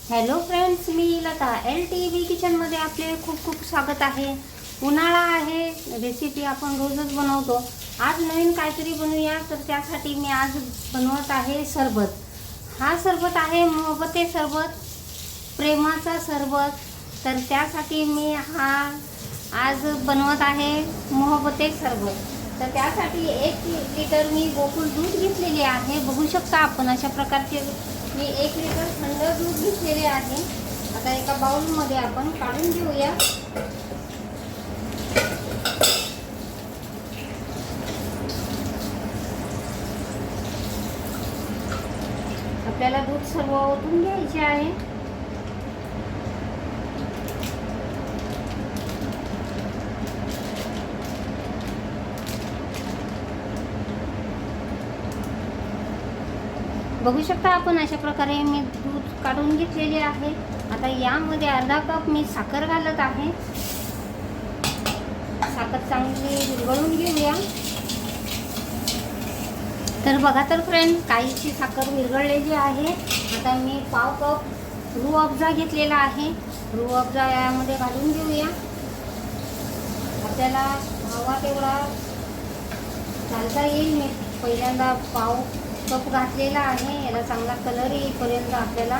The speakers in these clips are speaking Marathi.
हॅलो फ्रेंड्स, मी लता LTV किचनमध्ये आपले खूप खूप स्वागत आहे. उन्हाळा आहे, रेसिपी आपण रोजच बनवतो. आज नवीन काहीतरी बनवूया, तर त्यासाठी मी आज बनवत आहे सरबत. हा सरबत आहे मोहब्बते सरबत, प्रेमाचा सरबत. तर त्यासाठी मी हा आज बनवत आहे मोहब्बते सरबत. तर त्यासाठी 1 लिटर मी गोकुळ दूध घेतलेले आहे. बघू शकता आपण अशा प्रकारचे मी 1 लिटर थंड दूध घेतलेले आहे. आता एका बाउलमध्ये आपण काढून घेऊया. आपल्याला दूध सर्व ओतून घ्यायचे आहे. बघू शकता आपण अशा प्रकारे मी दूध काढून घेतलेले आहे. आता यामध्ये अर्धा कप मी साखर घालत आहे. साखर चांगली विरघळून घेऊया. तर बघा तर फ्रेंड, काहीची साखर विरघळलेली आहे. आता मी पाव कप रूह अफजा घेतलेला आहे. रूह अफजा यामध्ये घालून घेऊया. आपल्याला हवा तेवढा घालता येईल. मी पहिल्यांदा पाव कप घातलेला आहे. याला चांगला कलर येईपर्यंत आपल्याला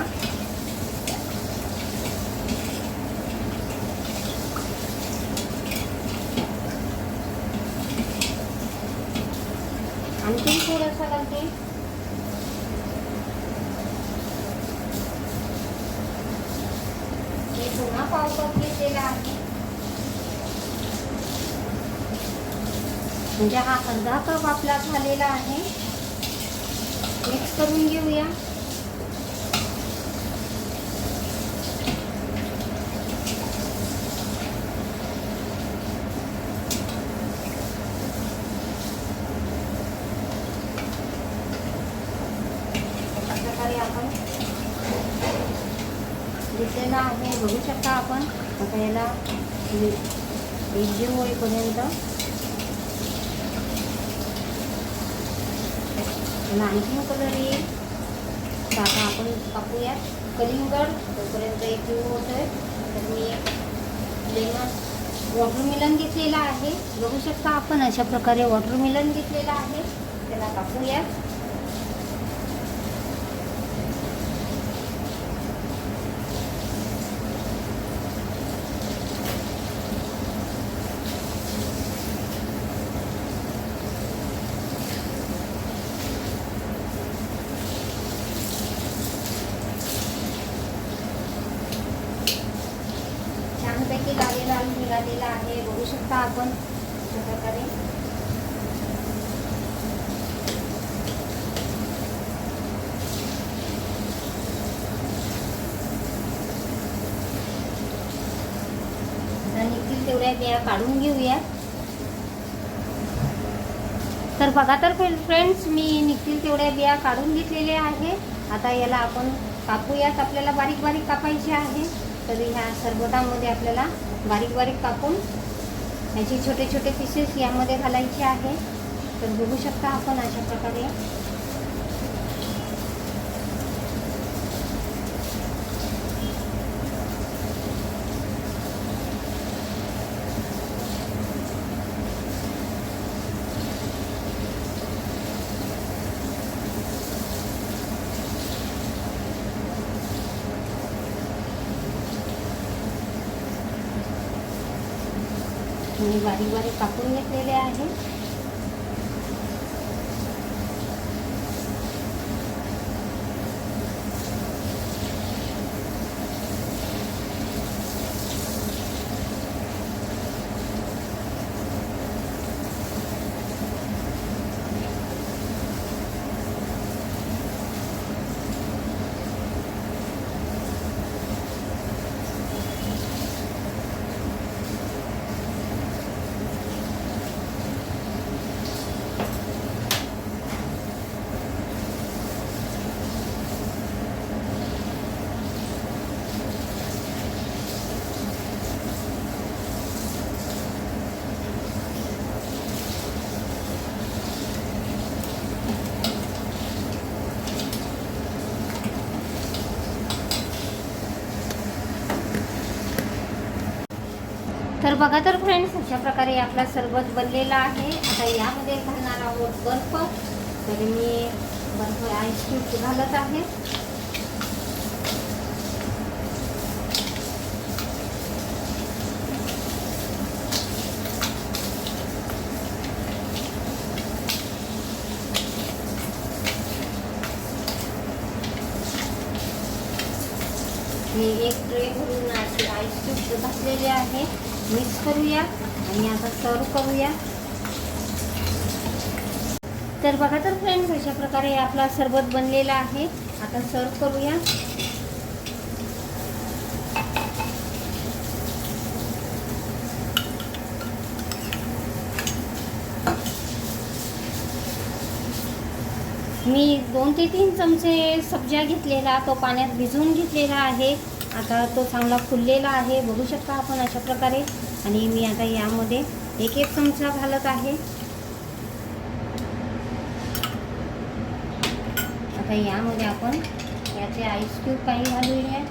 आणखी थोडंसं घालते. मी पुन्हा पाव कप घेतलेला आहे. म्हणजे हा अर्धा कप आपला झालेला आहे. मिक्स करून घेऊया. प्रकारे आपण घेतलेला आहे. बघू शकता आपण. आता याला एकजीव होईपर्यंत आणखीन कलर येईल. तर आता आपण टाकूया कलिंगड. तोपर्यंत एकजीव होतोय. तर मी लेमन वॉटरमेलन घेतलेला आहे. बघू शकता आपण अशा प्रकारे वॉटरमेलन घेतलेला आहे. त्याला टाकूया. छानपैकी लाल निघालेला आहे. बघू शकता आपण अशा प्रकारे. निघतील तेवढ्या बिया काढून घेऊया. तर बघा तर फ्रेंड्स, मी निघतील तेवढ्या बिया काढून घेतलेल्या आहे. आता याला आपण कापूयात. आपल्याला बारीक बारीक कापायचे आहे. तर ह्या सरबतामध्ये आपल्याला बारीक बारीक कापून याचे छोटे छोटे पीसेस यामध्ये घालायचे आहे. तर बघू शकता आपण अशा प्रकारे. मी बारीक बारीक कापून घेतलेले आहे. तर बघा तर फ्रेंड्स, अशा प्रकारे आपला सरबत बनलेला आहे. आता यामध्ये घालणार आहोत बर्फ. तर मी बर्फ आईस क्यूब घालत आहे. मी एक ट्रे भरून असे आईस क्यूब घातलेले आहे. मिक्स करूया आणि आता सर्व करूया. तर बघा तर फ्रेंड्स, अशा प्रकारे आपला सरबत बनलेला आहे. आता सर्व करूया. मी 2 ते 3 चमचे सब्जा घेतलेला, तो पाण्यात भिजवून घेतलेला आहे. आता तो चांगला फुललेला आहे, बघू शकता आपण अशा प्रकारे. आणि मी आता यामध्ये 1 चमचा घालत आहे. आता यामध्ये आपण याचे आईस क्यूब काही घालूया.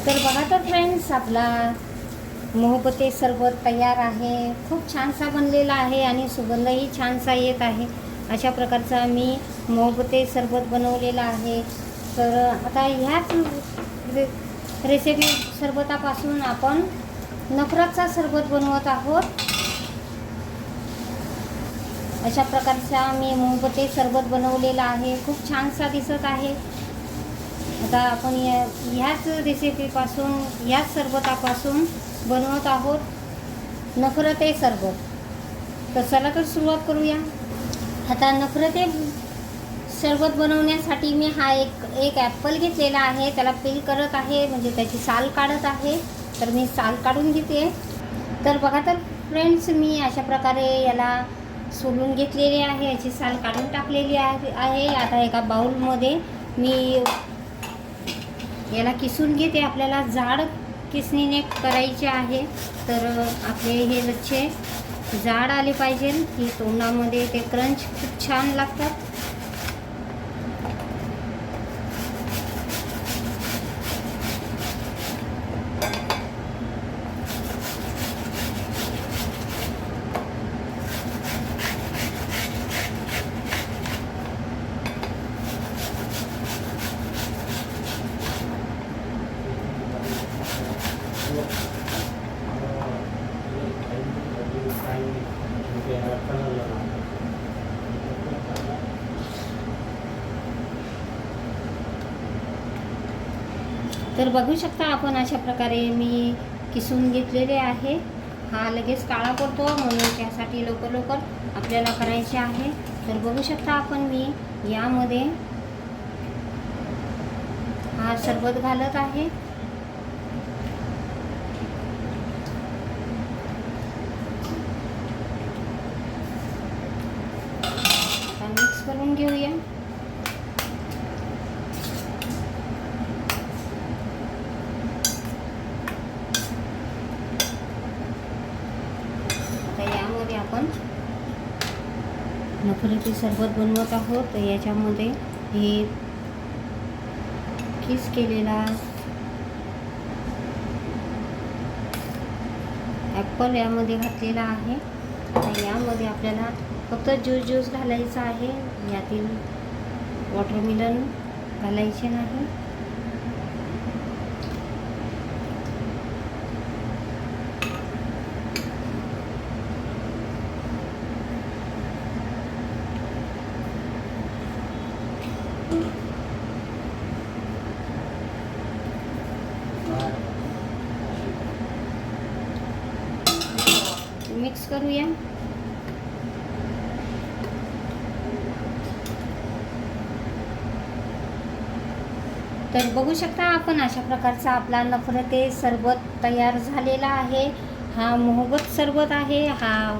तर बघा तर फ्रेंड्स, आपला मोहब्बते सरबत तयार आहे. खूप छानसा बनलेला आहे आणि सुगंधही छानसा येत आहे. अशा प्रकारचा मी मोहब्बते सरबत बनवलेला आहे. तर आता ह्याच रेसिपी सरबतापासून आपण नफरतचा सरबत बनवत आहोत. अशा प्रकारचा मी मोहब्बते सरबत बनवलेला आहे. खूप छानसा दिसत आहे. आता आपण ह्याच रेसिपीपासून, ह्याच सरबतापासून बनवत आहोत नफरते सरबत. तर चला तर सुरुवात करूया. आता नफरते सरबत बनवण्यासाठी मी हा एक ॲपल घेतलेला आहे. त्याला पील करत आहे, म्हणजे त्याची साल काढत आहे. तर मी साल काढून घेते. तर बघा तर फ्रेंड्स, मी अशा प्रकारे याला सोलून घेतलेले आहे, याची साल काढून टाकलेली आहे. आता एका बाउलमध्ये मी याला किसून घेते. आपल्याला जाड किसणीने करायचे आहे. तर आपले हे लच्छे जाड आले पाहिजे, की तोंडामध्ये ते क्रंच खूप छान लागतात. तर बघू शकता आपण अशा प्रकारे मी किसून घेतलेले आहे. हा लगेच काळा पडतो, म्हणून त्यासाठी लवकर आपल्याला करायचे आहे. तर बघू शकता आपण मी यामध्ये हा सरबत घालत आहे. आता मिक्स करून घेऊया. यामध्ये आपण नफरती सरबत बनवत आहोत. तर याच्यामध्ये हे किस केलेला ॲपल यामध्ये घातलेला आहे. आता यामध्ये आपल्याला फक्त ज्यूस घालायचा आहे. यातील वॉटरमेलन घालायचे नाही. मिक्स करूया. तर बघू शकता आपण अशा प्रकारचा आपला नफरते सरबत तयार झालेला आहे. हा मोहब्बत सरबत आहे, हा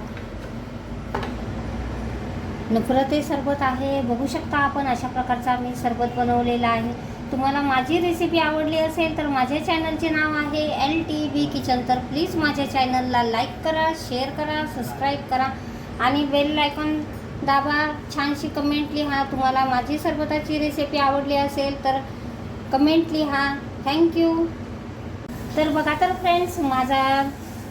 नफरते सरबत आहे. बघू शकता आपण अशा प्रकारचा मी सरबत बनवलेला आहे. तुम्हाला माझी रेसिपी आवडली असेल तर माझ्या चॅनलचे नाव आहे LTV किचन. तर प्लीज माझ्या चॅनलला लाईक करा, शेअर करा, सबस्क्राईब करा आणि बेल आयकॉन दाबा. छानशी कमेंट लिहा. तुम्हाला माझी सरबताची रेसिपी आवडली असेल तर कमेंट लिहा. थँक्यू. तर बघा तर फ्रेंड्स, माझा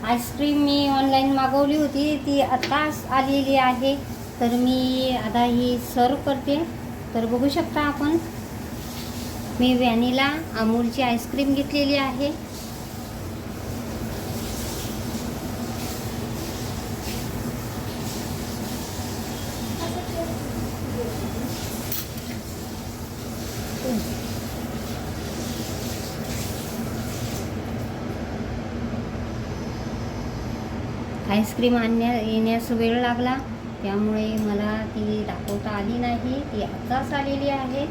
आईस्क्रीम मी ऑनलाईन मागवली होती, ती आताच आलेली आहे. तर मी आता ही सर्व करते. तर बघू शकता आपण मी व्हॅनिला अमूलची आईस्क्रीम घेतलेली आहे. आईस्क्रीम येण्यास वेळ लागला, त्यामुळे मला ती दाखवता आली नाही. ती आत्ताच आलेली आहे.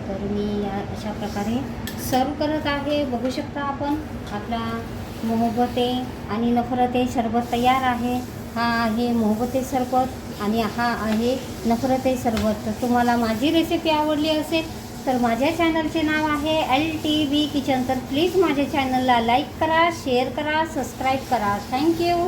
तर मी अशा प्रकारे सर्व करत आहे. बघू शकता आपण आपला मोहब्बते आणि नफरते सरबत तयार आहे. हा आहे मोहब्बते सरबत आणि हा आहे नफरते सरबत. तर तुम्हाला माझी रेसिपी आवडली असेल तर माझ्या चॅनलचे नाव आहे LTV किचन. तर प्लीज माझ्या चॅनलला लाईक करा, शेअर करा, सबस्क्राईब करा. थँक्यू.